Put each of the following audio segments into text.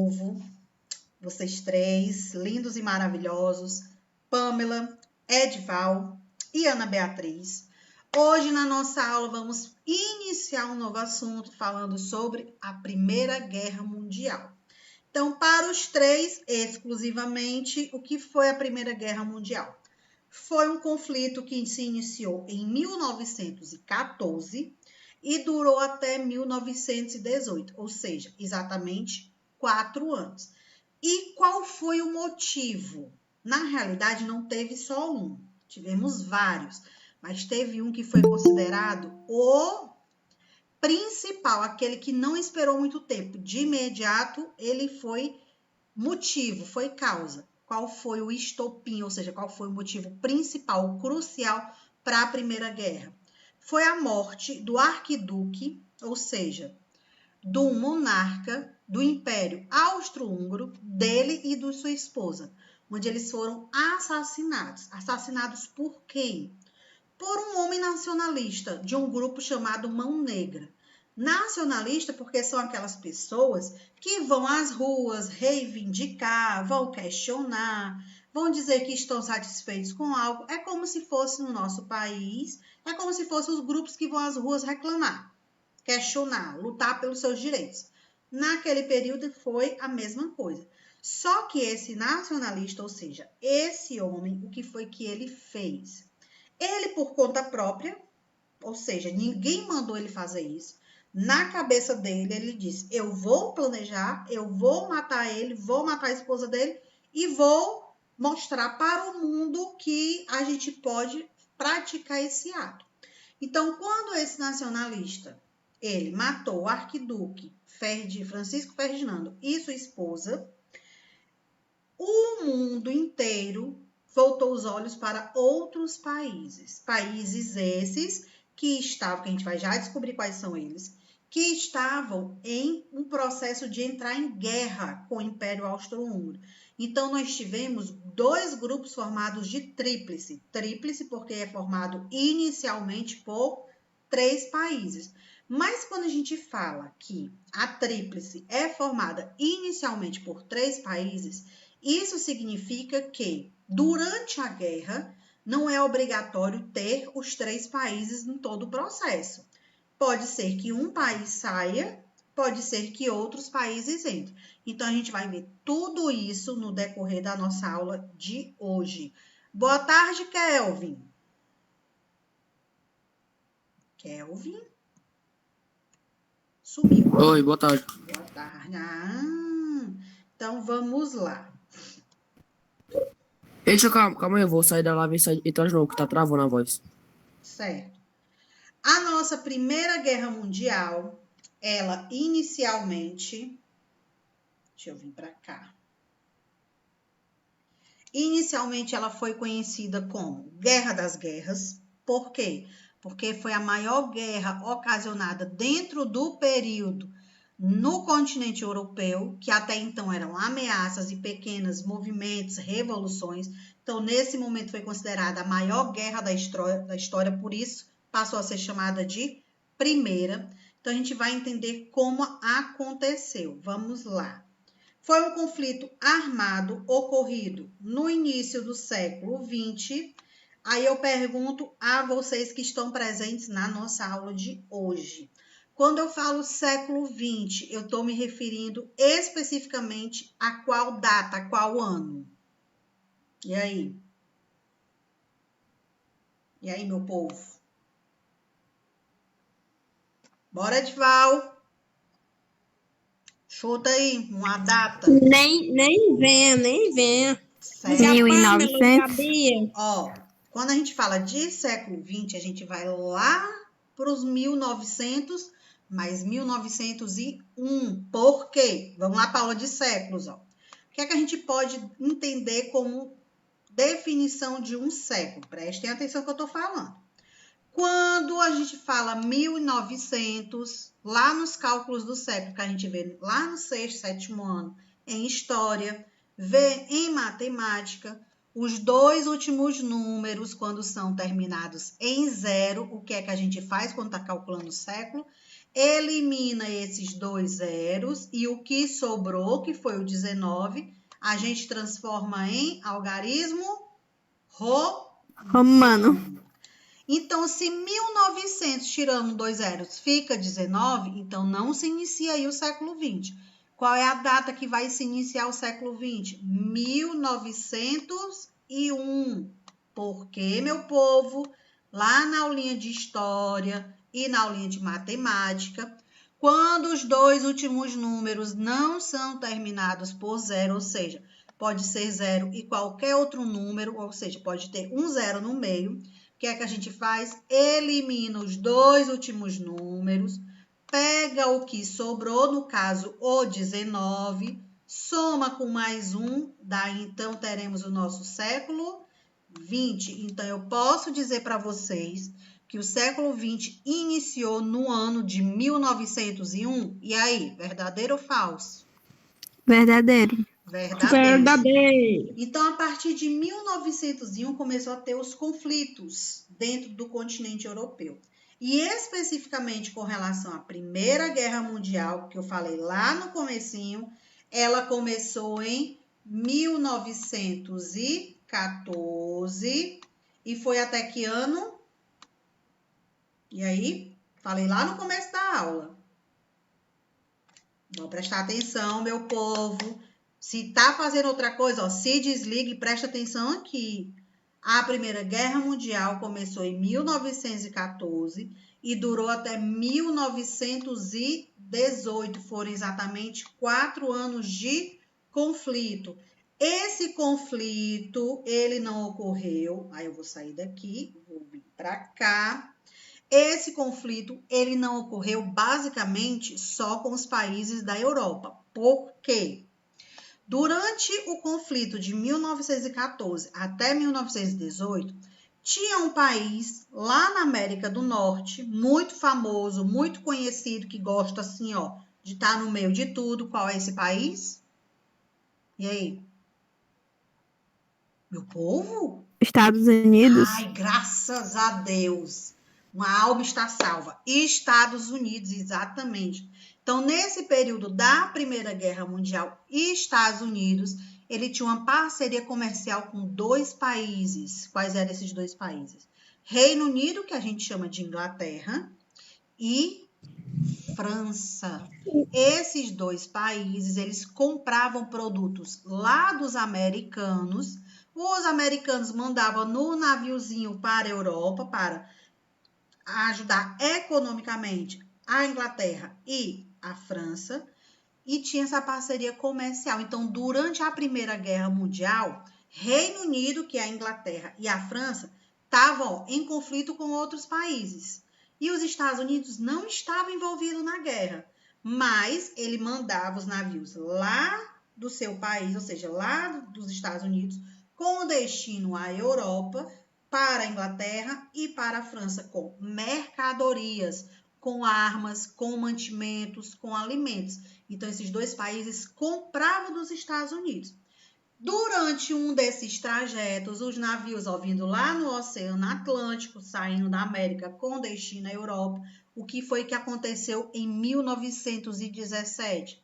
povo, vocês três, lindos e maravilhosos, Pamela, Edval e Ana Beatriz. Hoje, na nossa aula, vamos iniciar um novo assunto falando sobre a Primeira Guerra Mundial. Então, para os três, exclusivamente, o que foi a Primeira Guerra Mundial? Foi um conflito que se iniciou em 1914 e durou até 1918, ou seja, exatamente 4 anos. E qual foi o motivo? Na realidade, não teve só um, tivemos vários, mas teve um que foi considerado o principal, aquele que não esperou muito tempo. De imediato, ele foi motivo, foi causa. Qual foi o estopim, ou seja, qual foi o motivo principal, o crucial para a Primeira Guerra? Foi a morte do arquiduque, ou seja, do monarca do Império Austro-Húngaro, dele e de sua esposa, onde eles foram assassinados. Assassinados por quem? Por um homem nacionalista de um grupo chamado Mão Negra. Nacionalista porque são aquelas pessoas que vão às ruas reivindicar, vão questionar, vão dizer que estão satisfeitos com algo. É como se fosse no nosso país, é como se fossem os grupos que vão às ruas reclamar, questionar, lutar pelos seus direitos. Naquele período foi a mesma coisa. Só que esse nacionalista, ou seja, esse homem, o que foi que ele fez? Ele, por conta própria, ou seja, ninguém mandou ele fazer isso. Na cabeça dele, ele disse, eu vou planejar, eu vou matar ele, vou matar a esposa dele e vou mostrar para o mundo que a gente pode praticar esse ato. Então, quando esse nacionalista, ele matou o arquiduque Francisco Ferdinando e sua esposa, o mundo inteiro voltou os olhos para outros países. Países esses que estavam, que a gente vai já descobrir quais são eles, que estavam em um processo de entrar em guerra com o Império Austro-Húngaro. Então, nós tivemos 2 grupos formados de tríplice. Tríplice porque é formado inicialmente por 3 países. Mas quando a gente fala que a tríplice é formada inicialmente por 3 países, isso significa que, durante a guerra, não é obrigatório ter os 3 países em todo o processo. Pode ser que um país saia, pode ser que outros países entrem. Então, a gente vai ver tudo isso no decorrer da nossa aula de hoje. Boa tarde, Kelvin. Kelvin? Sumiu. Oi, boa tarde. Boa tarde. Então, vamos lá. Deixa, calma aí, eu vou sair da live e entrar de novo, que tá travando a voz. Certo. A nossa Primeira Guerra Mundial, ela inicialmente... Deixa eu vir para cá. Inicialmente, ela foi conhecida como Guerra das Guerras. Por quê? Porque foi a maior guerra ocasionada dentro do período no continente europeu, que até então eram ameaças e pequenos movimentos, revoluções. Então, nesse momento, foi considerada a maior guerra da história, por isso passou a ser chamada de Primeira. Então, a gente vai entender como aconteceu. Vamos lá. Foi um conflito armado ocorrido no início do século XX. Aí eu pergunto a vocês que estão presentes na nossa aula de hoje. Quando eu falo século XX, eu estou me referindo especificamente a qual data, a qual ano? E aí? E aí, meu povo? Bora, Edval. Chuta aí, uma data. Nem venha. Certo. 1900. Ó, quando a gente fala de século XX, a gente vai lá para os 1900, mais 1901. Por quê? Vamos lá para a aula de séculos, ó. O que é que a gente pode entender como definição de um século? Prestem atenção que eu estou falando. Quando a gente fala 1900, lá nos cálculos do século, que a gente vê lá no 6º, 7º ano, em história, vê em matemática, os 2 últimos números, quando são terminados em 0, o que é que a gente faz quando está calculando o século? elimina esses 2 zeros e o que sobrou, que foi o 19, a gente transforma em algarismo Romano. Então, se 1900 tirando 2 zeros fica 19, então não se inicia aí o século XX. Qual é a data que vai se iniciar o século XX? 1901. Porque, meu povo, lá na aulinha de história e na aulinha de matemática, quando os 2 últimos números não são terminados por zero, ou seja, pode ser zero e qualquer outro número, ou seja, pode ter um zero no meio, o que é que a gente faz? Elimina os 2 últimos números, pega o que sobrou, no caso o 19, soma com mais um, daí então teremos o nosso século 20. Então eu posso dizer para vocês que o século 20 iniciou no ano de 1901. E aí, verdadeiro ou falso? Verdadeiro. Verdadeiro. Então, a partir de 1901, começou a ter os conflitos dentro do continente europeu. E especificamente com relação à Primeira Guerra Mundial, que eu falei lá no comecinho, ela começou em 1914 e foi até que ano? E aí? Falei lá no começo da aula. Vamos prestar atenção, meu povo. Se tá fazendo outra coisa, ó, se desliga e presta atenção aqui. A Primeira Guerra Mundial começou em 1914 e durou até 1918. Foram exatamente 4 anos de conflito. Esse conflito, ele não ocorreu. Aí eu vou sair daqui, vou vir para cá. Esse conflito, ele não ocorreu basicamente só com os países da Europa. Por quê? Durante o conflito de 1914 até 1918, tinha um país lá na América do Norte, muito famoso, muito conhecido, que gosta assim, ó, de estar no meio de tudo. Qual é esse país? E aí? Meu povo? Estados Unidos. Ai, graças a Deus. Uma alma está salva. Estados Unidos, exatamente. Então, nesse período da Primeira Guerra Mundial, Estados Unidos, ele tinha uma parceria comercial com 2 países. Quais eram esses 2 países? Reino Unido, que a gente chama de Inglaterra, e França. Esses 2 países, eles compravam produtos lá dos americanos. Os americanos mandavam no naviozinho para a Europa, para ajudar economicamente a Inglaterra e a França, e tinha essa parceria comercial. Então, durante a Primeira Guerra Mundial, Reino Unido, que é a Inglaterra, e a França estavam em conflito com outros países. E os Estados Unidos não estavam envolvidos na guerra, mas ele mandava os navios lá do seu país, ou seja, lá dos Estados Unidos, com destino à Europa, para a Inglaterra e para a França, com mercadorias, com armas, com mantimentos, com alimentos. Então, esses 2 países compravam dos Estados Unidos. Durante um desses trajetos, os navios, ó, vindo lá no Oceano Atlântico, saindo da América com destino à Europa, o que foi que aconteceu em 1917?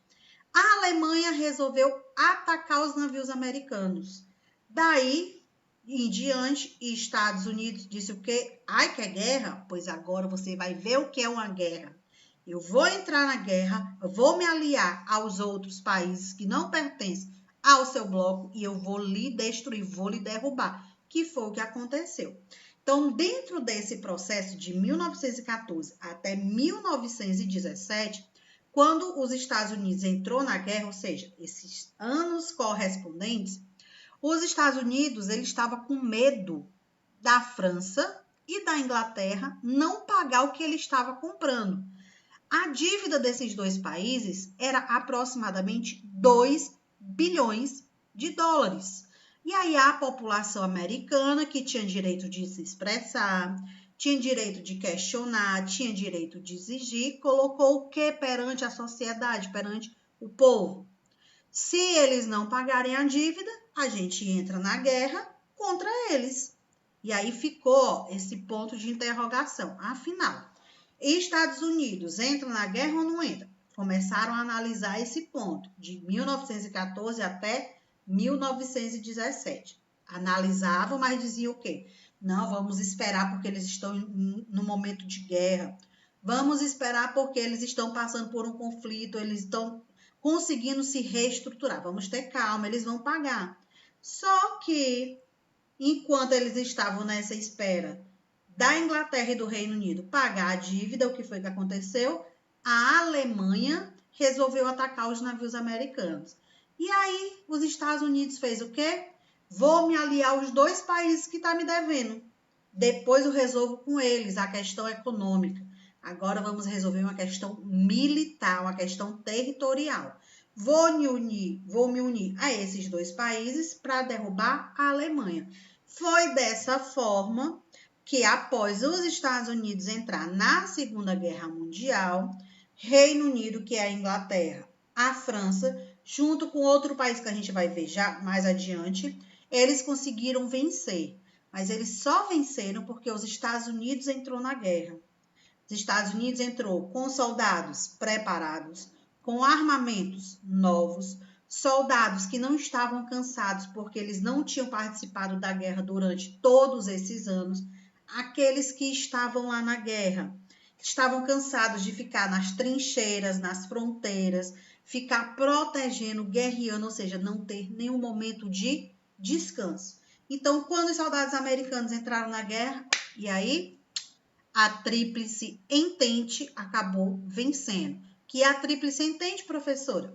A Alemanha resolveu atacar os navios americanos. Daí em diante, Estados Unidos disse o quê? Ai, que é guerra? Pois agora você vai ver o que é uma guerra. Eu vou entrar na guerra, eu vou me aliar aos outros países que não pertencem ao seu bloco e eu vou lhe destruir, vou lhe derrubar, que foi o que aconteceu. Então, dentro desse processo de 1914 até 1917, quando os Estados Unidos entrou na guerra, ou seja, esses anos correspondentes, os Estados Unidos, ele estava com medo da França e da Inglaterra não pagar o que ele estava comprando. A dívida desses 2 países era aproximadamente 2 bilhões de dólares. E aí a população americana, que tinha direito de se expressar, tinha direito de questionar, tinha direito de exigir, colocou o que perante a sociedade, perante o povo? Se eles não pagarem a dívida, a gente entra na guerra contra eles. E aí ficou esse ponto de interrogação. Afinal, Estados Unidos entra na guerra ou não entra? Começaram a analisar esse ponto, de 1914 até 1917. Analisavam, mas diziam o quê? Não, vamos esperar porque eles estão no momento de guerra. Vamos esperar porque eles estão passando por um conflito, eles estão conseguindo se reestruturar. Vamos ter calma, eles vão pagar. Só que, enquanto eles estavam nessa espera da Inglaterra e do Reino Unido pagar a dívida, o que foi que aconteceu? A Alemanha resolveu atacar os navios americanos. E aí, os Estados Unidos fez o quê? Vou me aliar aos 2 países que estão me devendo. Depois eu resolvo com eles a questão econômica. Agora vamos resolver uma questão militar, uma questão territorial. Vou me unir a esses 2 países para derrubar a Alemanha. Foi dessa forma que, após os Estados Unidos entrar na Segunda Guerra Mundial, Reino Unido, que é a Inglaterra, a França, junto com outro país que a gente vai ver já mais adiante, eles conseguiram vencer. Mas eles só venceram porque os Estados Unidos entrou na guerra. Os Estados Unidos entrou com soldados preparados, com armamentos novos, soldados que não estavam cansados porque eles não tinham participado da guerra durante todos esses anos. Aqueles que estavam lá na guerra estavam cansados de ficar nas trincheiras, nas fronteiras, ficar protegendo, guerreando, ou seja, não ter nenhum momento de descanso. Então, quando os soldados americanos entraram na guerra, e aí a Tríplice Entente acabou vencendo. Que é a Tríplice Entente, professora?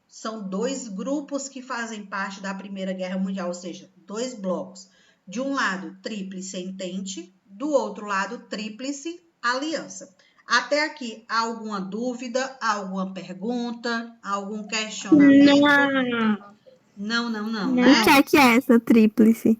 São 2 grupos que fazem parte da Primeira Guerra Mundial, ou seja, 2 blocos. De um lado, Tríplice Entente, do outro lado, Tríplice Aliança. Até aqui, alguma dúvida, alguma pergunta, algum questionamento? Não. Não, O né? que é essa tríplice?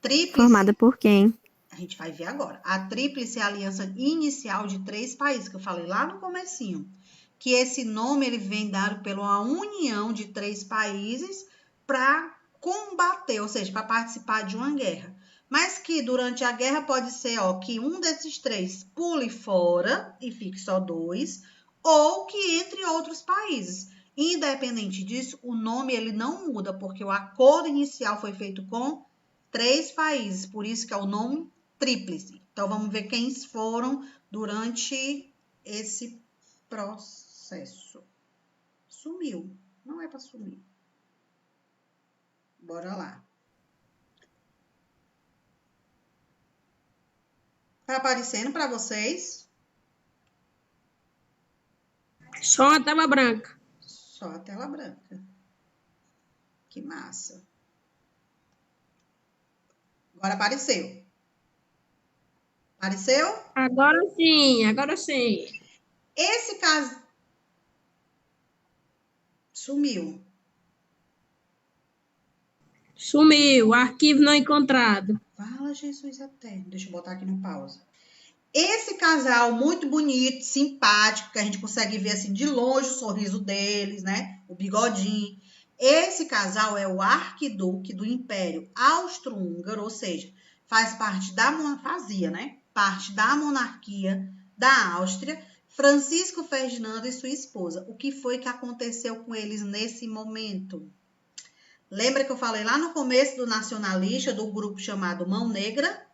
Tríplice, Formada por quem? a gente vai ver agora. A Tríplice é a aliança inicial de 3 países, que eu falei lá no comecinho. Que esse nome ele vem dado pela união de 3 países para combater, ou seja, para participar de uma guerra. Mas que durante a guerra pode ser que um desses 3 pule fora e fique só 2, ou que entre outros países. Independente disso, o nome ele não muda, porque o acordo inicial foi feito com 3 países, por isso que é o nome Tríplice. Então, vamos ver quem foram durante esse processo. Sumiu. Não é para sumir. Bora lá. Tá aparecendo para vocês? Só a tela branca. Só a tela branca. Que massa. Agora apareceu. Apareceu? Agora sim, agora sim. Esse caso sumiu. Sumiu, arquivo não encontrado. Fala, Jesus eterno. Deixa eu botar aqui no pausa. Esse casal muito bonito, simpático, que a gente consegue ver assim de longe o sorriso deles, né? O bigodinho. Esse casal é o arquiduque do Império Austro-Húngaro, ou seja, faz parte fazia, né? Parte da monarquia da Áustria, Francisco Ferdinando e sua esposa. O que foi que aconteceu com eles nesse momento? Lembra que eu falei lá no começo do nacionalista, do grupo chamado Mão Negra?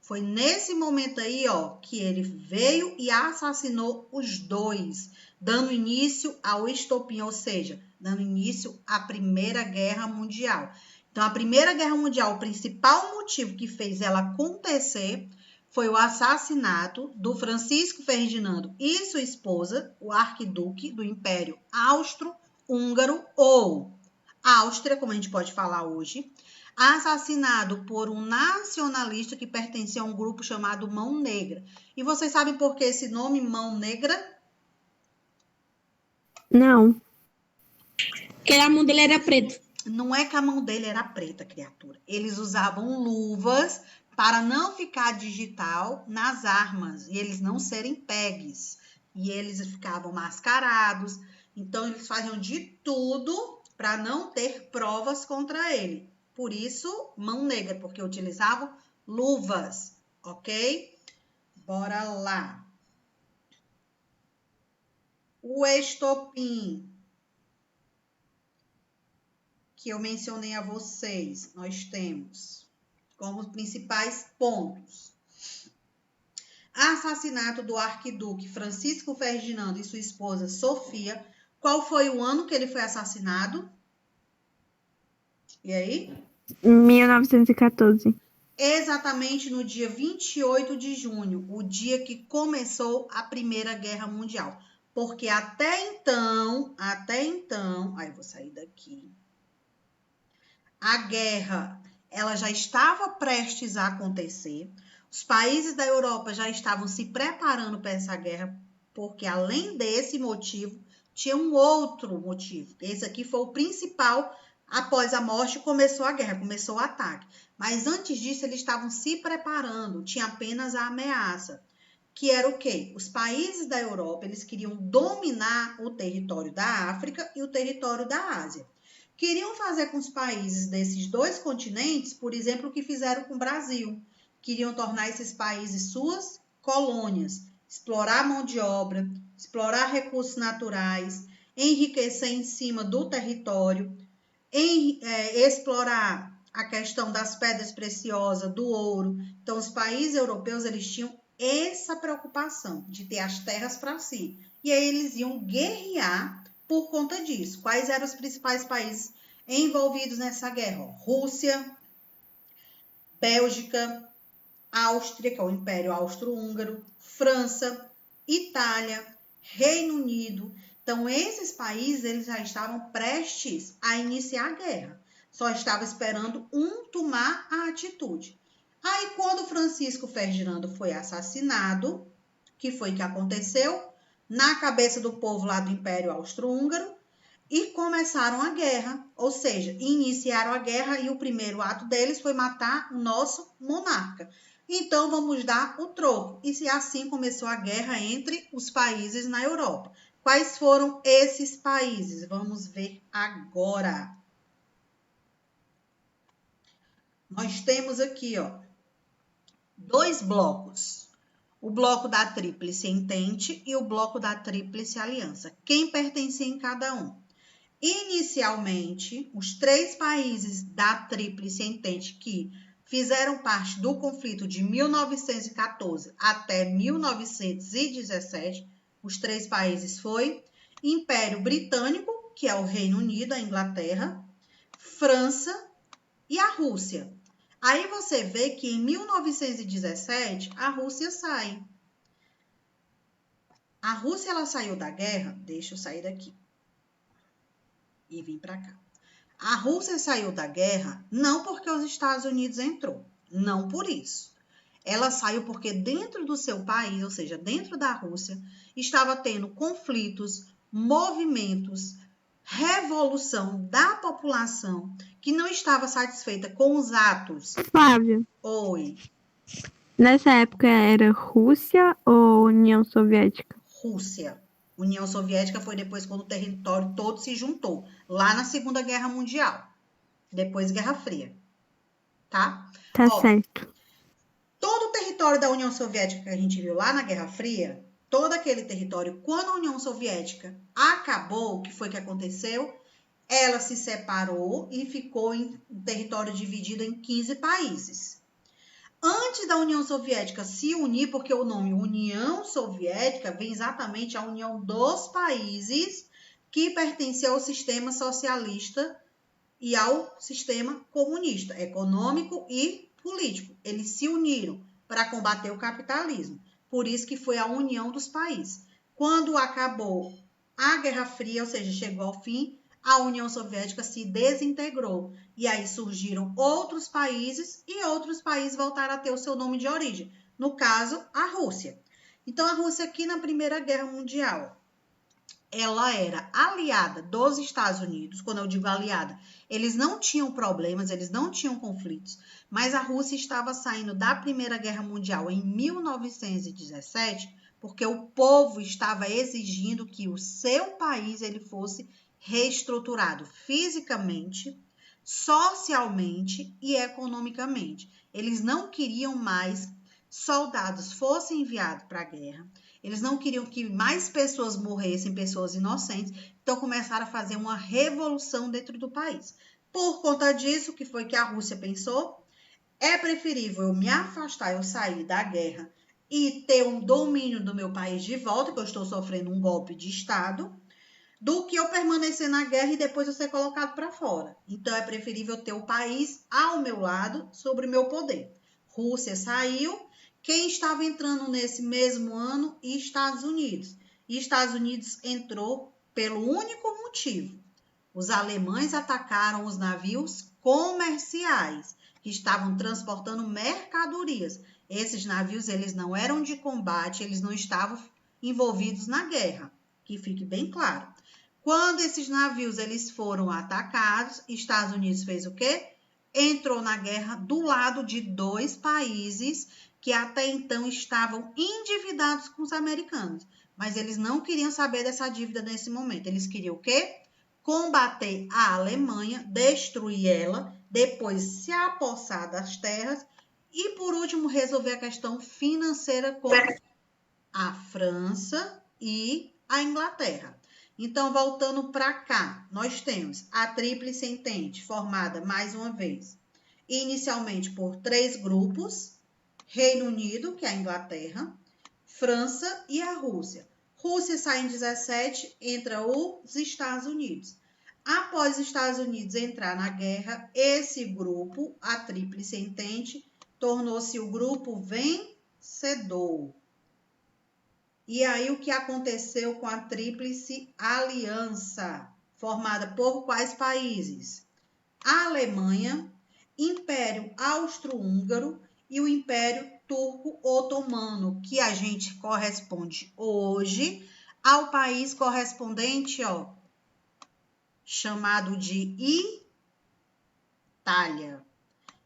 Foi nesse momento aí, que ele veio e assassinou os 2, dando início ao estopim, ou seja, dando início à Primeira Guerra Mundial. Então, a Primeira Guerra Mundial, o principal motivo que fez ela acontecer foi o assassinato do Francisco Ferdinando e sua esposa, o arquiduque do Império Austro-Húngaro, ou Áustria, como a gente pode falar hoje, assassinado por um nacionalista que pertencia a um grupo chamado Mão Negra. E vocês sabem por que esse nome, Mão Negra? Não. Porque a mão dele era preta. Não é que a mão dele era preta, criatura. Eles usavam luvas para não ficar digital nas armas e eles não serem pegues. E eles ficavam mascarados. Então, eles faziam de tudo para não ter provas contra ele. Por isso, Mão Negra, porque utilizavam luvas, ok? Bora lá. O estopim que eu mencionei a vocês, nós temos como principais pontos: assassinato do arquiduque Francisco Ferdinando e sua esposa Sofia. Qual foi o ano que ele foi assassinado? E aí? 1914. Exatamente no dia 28 de junho, o dia que começou a Primeira Guerra Mundial. Porque até então, aí eu vou sair daqui, a guerra, ela já estava prestes a acontecer. Os países da Europa já estavam se preparando para essa guerra, porque além desse motivo, tinha um outro motivo. Esse aqui foi o principal. Após a morte, começou a guerra, começou o ataque. Mas antes disso, eles estavam se preparando, tinha apenas a ameaça, que era o quê? Os países da Europa, eles queriam dominar o território da África e o território da Ásia. Queriam fazer com os países desses dois continentes, por exemplo, o que fizeram com o Brasil. Queriam tornar esses países suas colônias, explorar mão de obra, explorar recursos naturais, enriquecer em cima do território, explorar a questão das pedras preciosas, do ouro. Então, os países europeus, eles tinham essa preocupação de ter as terras para si. E aí eles iam guerrear por conta disso. Quais eram os principais países envolvidos nessa guerra? Rússia, Bélgica, Áustria, que é o Império Austro-Húngaro, França, Itália, Reino Unido. Então, esses países, eles já estavam prestes a iniciar a guerra. Só estava esperando um tomar a atitude. Aí, quando Francisco Ferdinando foi assassinado, que foi que aconteceu? Na cabeça do povo lá do Império Austro-Húngaro, e começaram a guerra, ou seja, iniciaram a guerra e o primeiro ato deles foi matar o nosso monarca. Então, vamos dar o troco. E assim começou a guerra entre os países na Europa. Quais foram esses países? Vamos ver agora. Nós temos aqui, ó, dois blocos. O bloco da Tríplice Entente e o bloco da Tríplice Aliança. Quem pertencia em cada um? Inicialmente, os três países da Tríplice Entente que fizeram parte do conflito de 1914 até 1917, os três países foi Império Britânico, que é o Reino Unido, a Inglaterra, França e a Rússia. Aí você vê que em 1917 a Rússia sai. A Rússia ela saiu da guerra, deixa eu sair daqui e vim para cá. A Rússia saiu da guerra não porque os Estados Unidos entrou, não por isso. Ela saiu porque dentro do seu país, ou seja, dentro da Rússia, estava tendo conflitos, movimentos, revolução da população que não estava satisfeita com os atos. Flávia, Oi, nessa época era Rússia ou União Soviética? Rússia. União Soviética foi depois quando o território todo se juntou, lá na Segunda Guerra Mundial. Depois Guerra Fria. Tá? Tá certo. Todo o território da União Soviética que a gente viu lá na Guerra Fria, todo aquele território, quando a União Soviética acabou, o que foi que aconteceu? Ela se separou e ficou em um território dividido em 15 países. Antes da União Soviética se unir, porque o nome União Soviética vem exatamente à união dos países que pertenciam ao sistema socialista e ao sistema comunista, econômico e político. Eles se uniram para combater o capitalismo. Por isso que foi a união dos países. Quando acabou a Guerra Fria, ou seja, chegou ao fim, a União Soviética se desintegrou. E aí surgiram outros países e outros países voltaram a ter o seu nome de origem. No caso, a Rússia. Então, a Rússia aqui na Primeira Guerra Mundial, ela era aliada dos Estados Unidos. Quando eu digo aliada, eles não tinham problemas, eles não tinham conflitos, mas a Rússia estava saindo da Primeira Guerra Mundial em 1917, porque o povo estava exigindo que o seu país ele fosse reestruturado fisicamente, socialmente e economicamente. Eles não queriam mais soldados fossem enviados para a guerra. Eles não queriam que mais pessoas morressem, pessoas inocentes, então começaram a fazer uma revolução dentro do país. Por conta disso, o que foi que a Rússia pensou? É preferível eu me afastar, eu sair da guerra e ter um domínio do meu país de volta, que eu estou sofrendo um golpe de Estado, do que eu permanecer na guerra e depois eu ser colocado para fora. Então, é preferível ter o país ao meu lado, sobre o meu poder. Rússia saiu. Quem estava entrando nesse mesmo ano? Estados Unidos. E Estados Unidos entrou pelo único motivo. Os alemães atacaram os navios comerciais que estavam transportando mercadorias. Esses navios, eles não eram de combate, eles não estavam envolvidos na guerra, que fique bem claro. Quando esses navios eles foram atacados, Estados Unidos fez o quê? Entrou na guerra do lado de dois países que até então estavam endividados com os americanos. Mas eles não queriam saber dessa dívida nesse momento. Eles queriam o quê? Combater a Alemanha, destruir ela, depois se apossar das terras e, por último, resolver a questão financeira com a França e a Inglaterra. Então, voltando para cá, nós temos a Tríplice Entente, formada, mais uma vez, inicialmente por 3 grupos, Reino Unido, que é a Inglaterra, França e a Rússia. Rússia sai em 17, entra os Estados Unidos. Após os Estados Unidos entrar na guerra, esse grupo, a Tríplice Entente, tornou-se o grupo vencedor. E aí, o que aconteceu com a Tríplice Aliança, formada por quais países? A Alemanha, Império Austro-Húngaro e o Império Turco-Otomano, que a gente corresponde hoje ao país correspondente, chamado de Itália.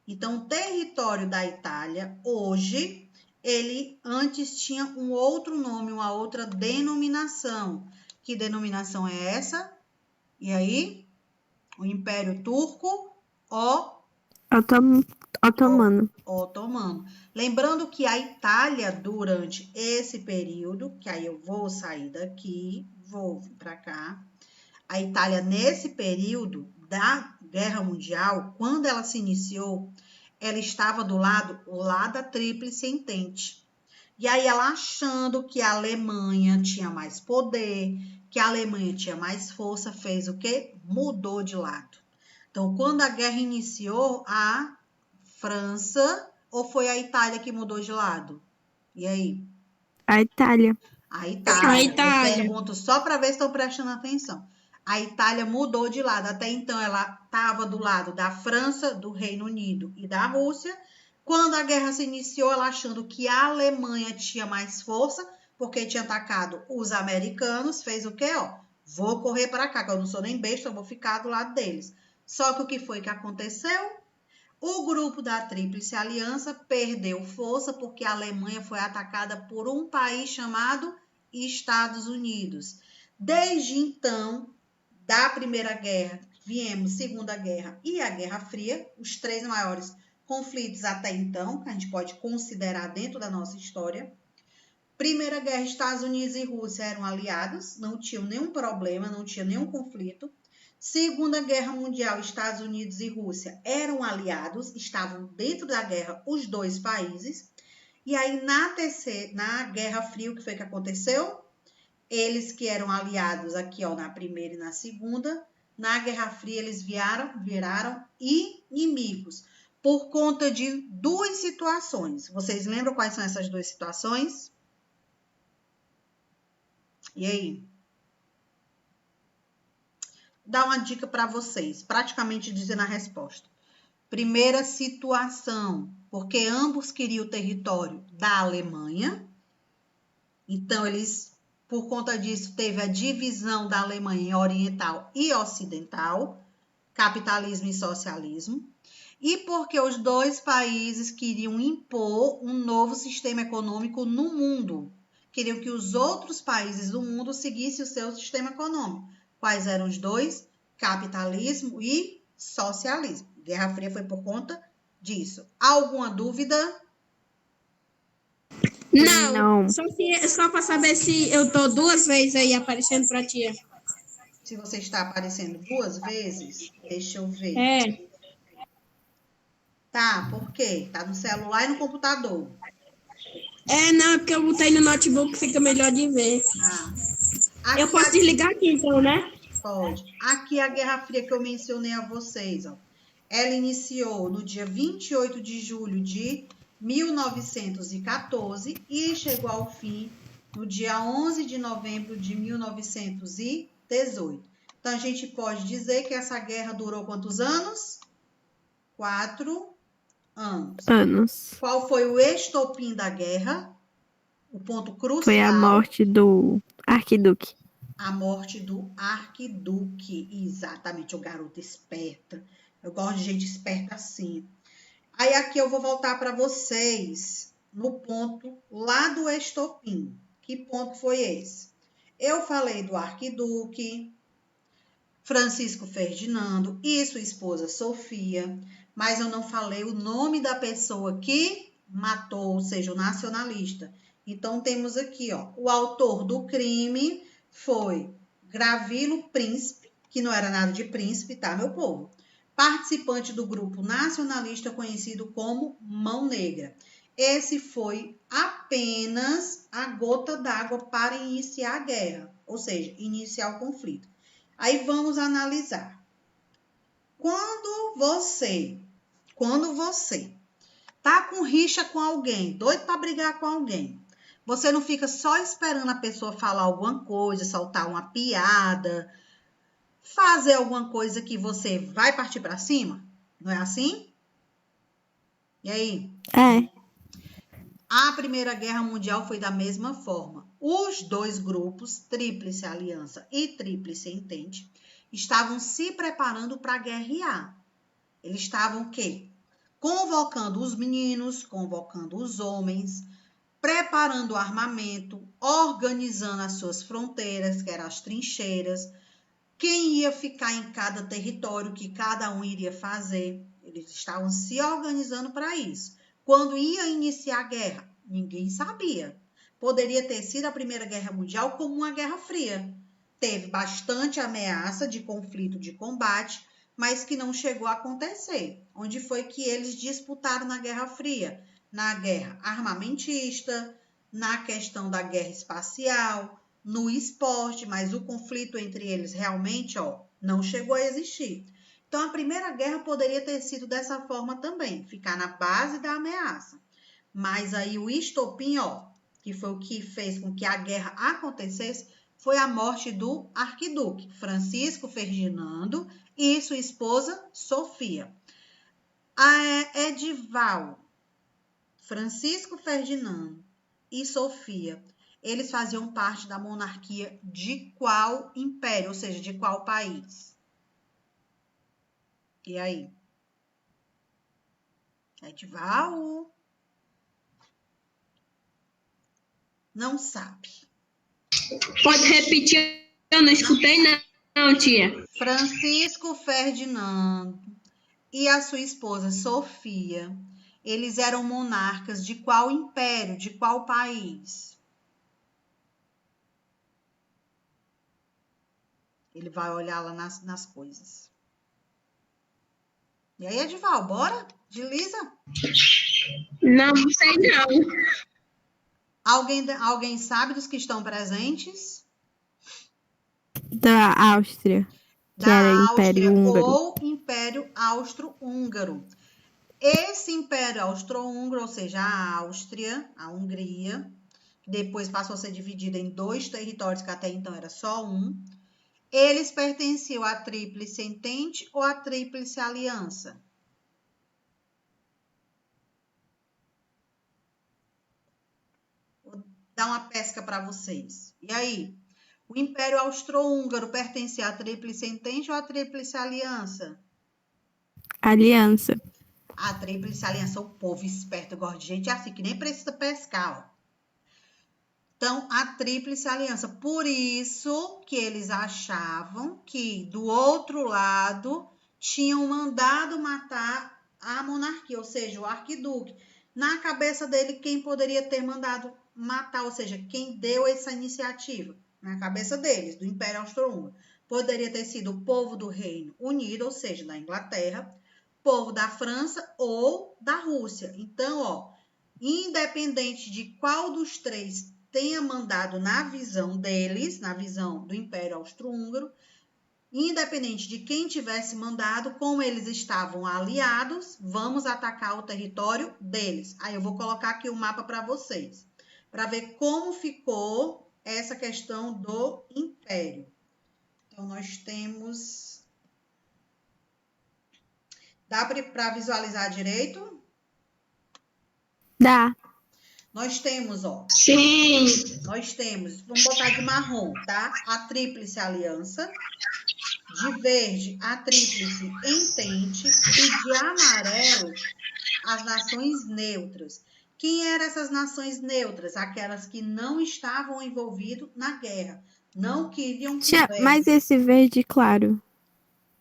Então, o território da Itália, hoje, ele antes tinha um outro nome, uma outra denominação. Que denominação é essa? E aí? O Império Turco Otomano. Otomano. Lembrando que a Itália, durante esse período, que aí eu vou sair daqui, vou vir para cá, a Itália, nesse período da Guerra Mundial, quando ela se iniciou, ela estava do lado lá da Tríplice Entente. E aí ela achando que a Alemanha tinha mais poder, que a Alemanha tinha mais força, fez o quê? Mudou de lado. Então, quando a guerra iniciou, a França ou foi a Itália que mudou de lado? E aí? A Itália. A Itália. Eu pergunto só para ver se estão prestando atenção. A Itália mudou de lado. Até então, ela estava do lado da França, do Reino Unido e da Rússia. Quando a guerra se iniciou, ela achando que a Alemanha tinha mais força, porque tinha atacado os americanos, fez o quê? Vou correr para cá, que eu não sou nem besta, eu vou ficar do lado deles. Só que o que foi que aconteceu? O grupo da Tríplice Aliança perdeu força porque a Alemanha foi atacada por um país chamado Estados Unidos. Desde então, da Primeira Guerra, viemos Segunda Guerra e a Guerra Fria, os 3 maiores conflitos até então, que a gente pode considerar dentro da nossa história. Primeira Guerra, Estados Unidos e Rússia eram aliados, não tinham nenhum problema, não tinha nenhum conflito. Segunda Guerra Mundial, Estados Unidos e Rússia eram aliados, estavam dentro da guerra os dois países. E aí, na Guerra Fria, o que foi que aconteceu? Eles que eram aliados aqui, na primeira e na segunda, na Guerra Fria eles viraram inimigos por conta de 2 situações. Vocês lembram quais são essas 2 situações? E aí? Dar uma dica para vocês, praticamente dizendo a resposta. Primeira situação, porque ambos queriam o território da Alemanha. Então, por conta disso, teve a divisão da Alemanha em oriental e ocidental, capitalismo e socialismo. E porque os 2 países queriam impor um novo sistema econômico no mundo. Queriam que os outros países do mundo seguissem o seu sistema econômico. Quais eram os 2? Capitalismo e socialismo. Guerra Fria foi por conta disso. Alguma dúvida? Não. Só para saber se eu tô 2 vezes aí aparecendo para tia. Se você está aparecendo 2 vezes, deixa eu ver. É. Tá, por quê? Tá no celular e no computador. Não, é porque eu botei no notebook, fica melhor de ver. Aqui Eu posso desligar aqui então, né? Pode. Aqui a Guerra Fria que eu mencionei a vocês, ó. Ela iniciou no dia 28 de julho de 1914 e chegou ao fim no dia 11 de novembro de 1918. Então, a gente pode dizer que essa guerra durou quantos anos? 4 anos. Qual foi o estopim da guerra? O ponto crucial. Foi a morte do arquiduque. A morte do arquiduque. Exatamente, o garoto esperta. Eu gosto de gente esperta assim. Aí aqui eu vou voltar para vocês no ponto lá do estopim. Que ponto foi esse? Eu falei do arquiduque, Francisco Ferdinando e sua esposa Sofia, mas eu não falei o nome da pessoa que matou, ou seja, o nacionalista. Então temos aqui, ó, o autor do crime foi Gravilo Príncipe, que não era nada de príncipe, tá, meu povo? Participante do grupo nacionalista conhecido como Mão Negra. Esse foi apenas a gota d'água para iniciar a guerra, ou seja, iniciar o conflito. Aí vamos analisar. Quando você tá com rixa com alguém, doido para brigar com alguém, você não fica só esperando a pessoa falar alguma coisa, soltar uma piada, fazer alguma coisa que você vai partir para cima? Não é assim? E aí? É. A Primeira Guerra Mundial foi da mesma forma. Os dois grupos, Tríplice Aliança e Tríplice Entente, estavam se preparando para guerrear. Eles estavam o quê? Convocando os meninos, convocando os homens, preparando o armamento, organizando as suas fronteiras, que eram as trincheiras, quem ia ficar em cada território, que cada um iria fazer. Eles estavam se organizando para isso. Quando ia iniciar a guerra, ninguém sabia. Poderia ter sido a Primeira Guerra Mundial como uma Guerra Fria. Teve bastante ameaça de conflito, de combate, mas que não chegou a acontecer. Onde foi que eles disputaram na Guerra Fria? Na guerra armamentista, na questão da guerra espacial, no esporte, mas o conflito entre eles realmente, não chegou a existir. Então, a Primeira Guerra poderia ter sido dessa forma também, ficar na base da ameaça. Mas aí o estopim, que foi o que fez com que a guerra acontecesse, foi a morte do arquiduque Francisco Ferdinando e sua esposa Sofia. A Edival, Francisco Ferdinando e Sofia, eles faziam parte da monarquia de qual império, ou seja, de qual país? E aí? Edival? Não sabe. Pode repetir, eu não escutei não, tia. Francisco Ferdinando e a sua esposa Sofia, eles eram monarcas de qual império, de qual país? Ele vai olhar lá nas coisas. E aí, Edival, bora? Desliza? Não sei não. Alguém sabe dos que estão presentes? Da Áustria, que era Império Húngaro. Ou Império Austro-Húngaro. Esse Império Austro-Húngaro, ou seja, a Áustria, a Hungria, que depois passou a ser dividida em 2 territórios, que até então era só um, eles pertenciam à Tríplice Entente ou à Tríplice Aliança? Vou dar uma pesca para vocês. E aí? O Império Austro-Húngaro pertencia à Tríplice Entente ou à Tríplice Aliança? Aliança. A Tríplice Aliança, o povo esperto, gosta de gente assim, que nem precisa pescar, Então, a Tríplice Aliança. Por isso que eles achavam que do outro lado tinham mandado matar a monarquia, ou seja, o arquiduque. Na cabeça dele, quem poderia ter mandado matar, ou seja, quem deu essa iniciativa na cabeça deles, do Império Austro-Húngaro. Poderia ter sido o povo do Reino Unido, ou seja, da Inglaterra, povo da França ou da Rússia. Então, ó, independente de qual dos três tenha mandado na visão deles, na visão do Império Austro-Húngaro, independente de quem tivesse mandado, como eles estavam aliados, vamos atacar o território deles. Aí eu vou colocar aqui o mapa para vocês, para ver como ficou essa questão do império. Então, nós temos... Dá para visualizar direito? Dá. Nós temos, ó... Sim. Nós temos, vamos botar de marrom, tá? A Tríplice Aliança. De verde, a Tríplice Entente. E de amarelo, as nações neutras. Quem eram essas nações neutras? Aquelas que não estavam envolvidas na guerra. Não queriam Tia, conversa. mas esse verde claro.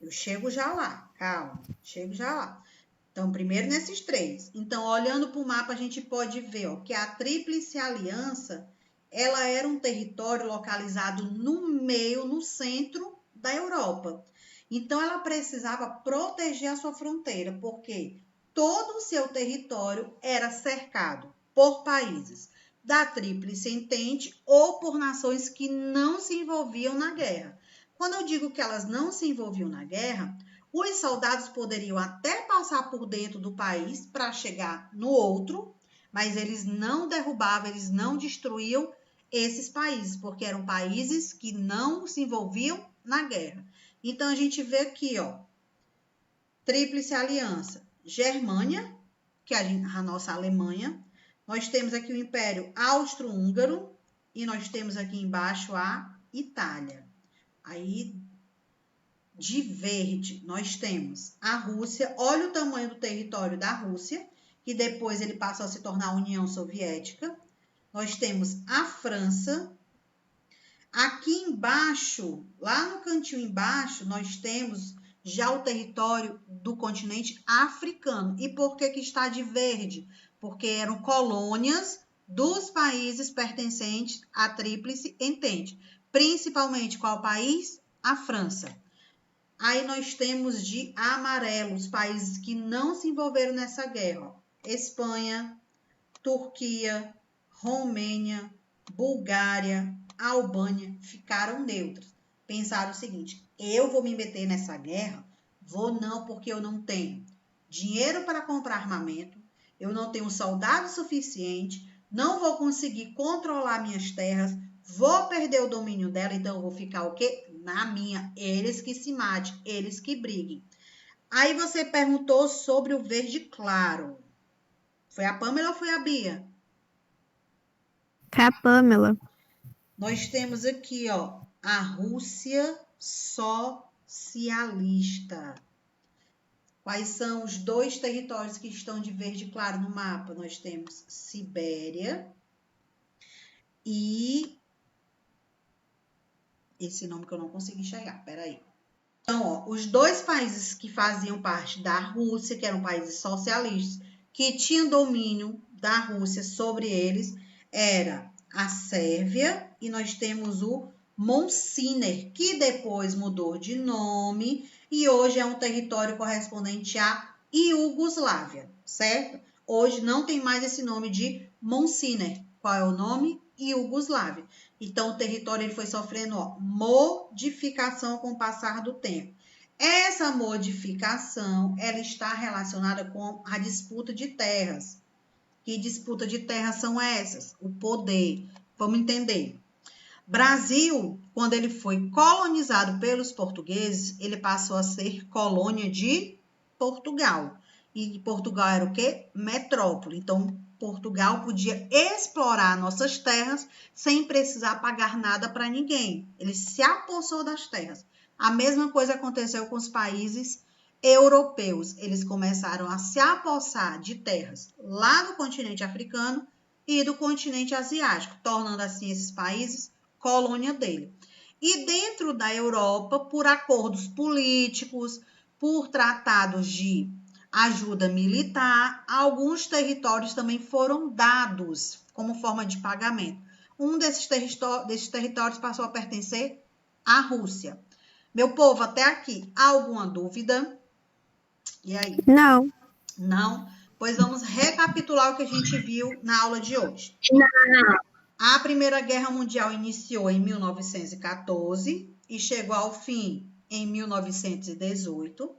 Eu chego já lá, calma, chego já lá. Então, primeiro nesses três. Então, olhando para o mapa, a gente pode ver ó, que a Tríplice Aliança, ela era um território localizado no meio, no centro da Europa. Então, ela precisava proteger a sua fronteira, porque todo o seu território era cercado por países da Tríplice Entente ou por nações que não se envolviam na guerra. Quando eu digo que elas não se envolviam na guerra, os soldados poderiam até passar por dentro do país para chegar no outro, mas eles não derrubavam, eles não destruíam esses países, porque eram países que não se envolviam na guerra. Então, a gente vê aqui, ó, Tríplice Aliança, Germânia, que é a nossa Alemanha. Nós temos aqui o Império Austro-Húngaro e nós temos aqui embaixo a Itália. Aí, de verde, nós temos a Rússia. Olha o tamanho do território da Rússia, que depois ele passou a se tornar a União Soviética. Nós temos a França. Aqui embaixo, lá no cantinho embaixo, nós temos já o território do continente africano. E por que está de verde? Porque eram colônias dos países pertencentes à Tríplice Entente. Principalmente qual país? A França. Aí nós temos de amarelo os países que não se envolveram nessa guerra. Ó. Espanha, Turquia, Romênia, Bulgária, Albânia ficaram neutros. Pensaram o seguinte, eu vou me meter nessa guerra? Vou não, porque eu não tenho dinheiro para comprar armamento, eu não tenho soldado suficiente, não vou conseguir controlar minhas terras, vou perder o domínio dela, então eu vou ficar o quê? Na minha. Eles que se matem, eles que briguem. Aí você perguntou sobre o verde claro. Foi a Pamela ou foi a Bia? Com a Pamela. Nós temos aqui, ó, a Rússia socialista. Quais são os dois territórios que estão de verde claro no mapa? Nós temos Sibéria e... esse nome que eu não consegui enxergar, peraí. Então, ó, os dois países que faziam parte da Rússia, que eram países socialistas, que tinham domínio da Rússia sobre eles, era a Sérvia e nós temos o Monsiner, que depois mudou de nome e hoje é um território correspondente à Iugoslávia, certo? Hoje não tem mais esse nome de Monsiner. Qual é o nome? Iugoslávia. Então, o território ele foi sofrendo ó, modificação com o passar do tempo. Essa modificação ela está relacionada com a disputa de terras. Que disputa de terras são essas? O poder. Vamos entender. Brasil, quando ele foi colonizado pelos portugueses, ele passou a ser colônia de Portugal. E Portugal era o quê? Metrópole. Então, Portugal podia explorar nossas terras sem precisar pagar nada para ninguém. Ele se apossou das terras. A mesma coisa aconteceu com os países europeus. Eles começaram a se apossar de terras lá no continente africano e do continente asiático, tornando assim esses países colônia dele. E dentro da Europa, por acordos políticos, por tratados de ajuda militar. Alguns territórios também foram dados como forma de pagamento. Um desses territórios passou a pertencer à Rússia. Meu povo, até aqui, alguma dúvida? E aí? Não. Não? Pois vamos recapitular o que a gente viu na aula de hoje. A Primeira Guerra Mundial iniciou em 1914 e chegou ao fim em 1918.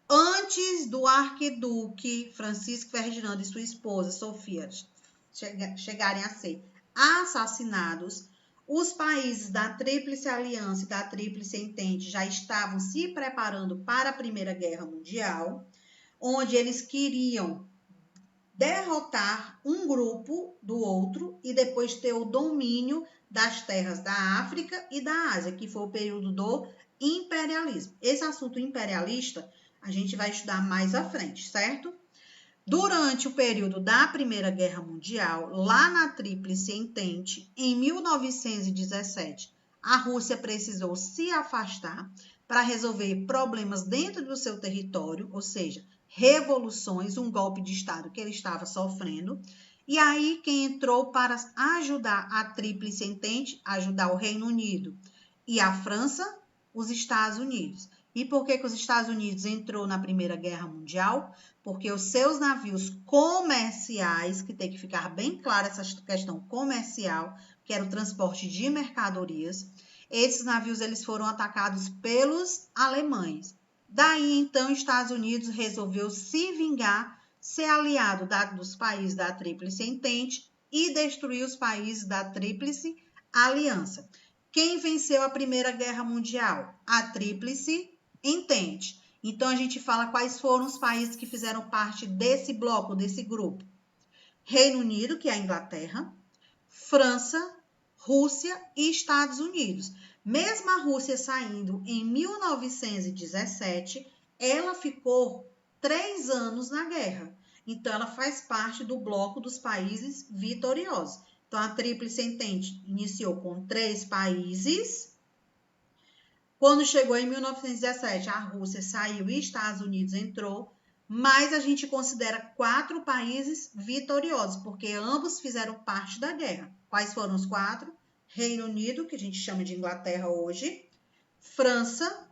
Antes do arquiduque Francisco Ferdinando e sua esposa Sofia chegarem a ser assassinados, os países da Tríplice Aliança e da Tríplice Entente já estavam se preparando para a Primeira Guerra Mundial, onde eles queriam derrotar um grupo do outro e depois ter o domínio das terras da África e da Ásia, que foi o período do imperialismo. Esse assunto imperialista a gente vai estudar mais à frente, certo? Durante o período da Primeira Guerra Mundial, lá na Tríplice Entente, em 1917, a Rússia precisou se afastar para resolver problemas dentro do seu território, ou seja, revoluções, um golpe de Estado que ele estava sofrendo. E aí, quem entrou para ajudar a Tríplice Entente, ajudar o Reino Unido e a França, os Estados Unidos. E por que os Estados Unidos entrou na Primeira Guerra Mundial? Porque os seus navios comerciais, que tem que ficar bem clara essa questão comercial, que era o transporte de mercadorias, esses navios eles foram atacados pelos alemães. Daí, então, os Estados Unidos resolveu se vingar, ser aliado dos países da Tríplice Entente e destruir os países da Tríplice Aliança. Quem venceu a Primeira Guerra Mundial? A Tríplice Entente. Então, a gente fala quais foram os países que fizeram parte desse bloco, desse grupo. Reino Unido, que é a Inglaterra, França, Rússia e Estados Unidos. Mesmo a Rússia saindo em 1917, ela ficou 3 anos na guerra. Então, ela faz parte do bloco dos países vitoriosos. Então, a Tríplice Entente iniciou com 3 países. Quando chegou em 1917, a Rússia saiu e Estados Unidos entrou, mas a gente considera 4 países vitoriosos, porque ambos fizeram parte da guerra. Quais foram os 4? Reino Unido, que a gente chama de Inglaterra hoje, França,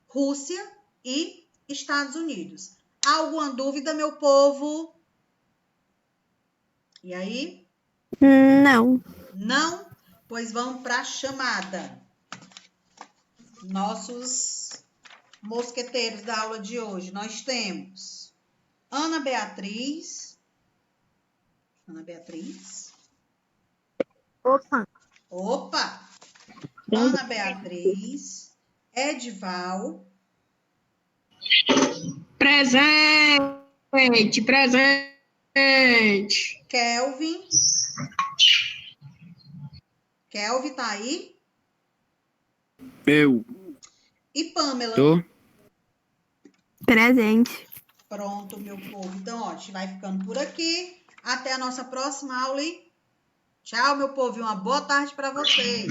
Rússia e Estados Unidos. Alguma dúvida, meu povo? E aí? Não. Não? Pois vamos para a chamada. Nossos mosqueteiros da aula de hoje. Nós temos Ana Beatriz. Ana Beatriz. Opa! Ana Beatriz. Edival. Presente. Kelvin. Kelvin tá aí? Eu. E Pamela? Tô. Presente. Pronto, meu povo. Então, ó, a gente vai ficando por aqui. Até a nossa próxima aula. E tchau, meu povo. E uma boa tarde para vocês.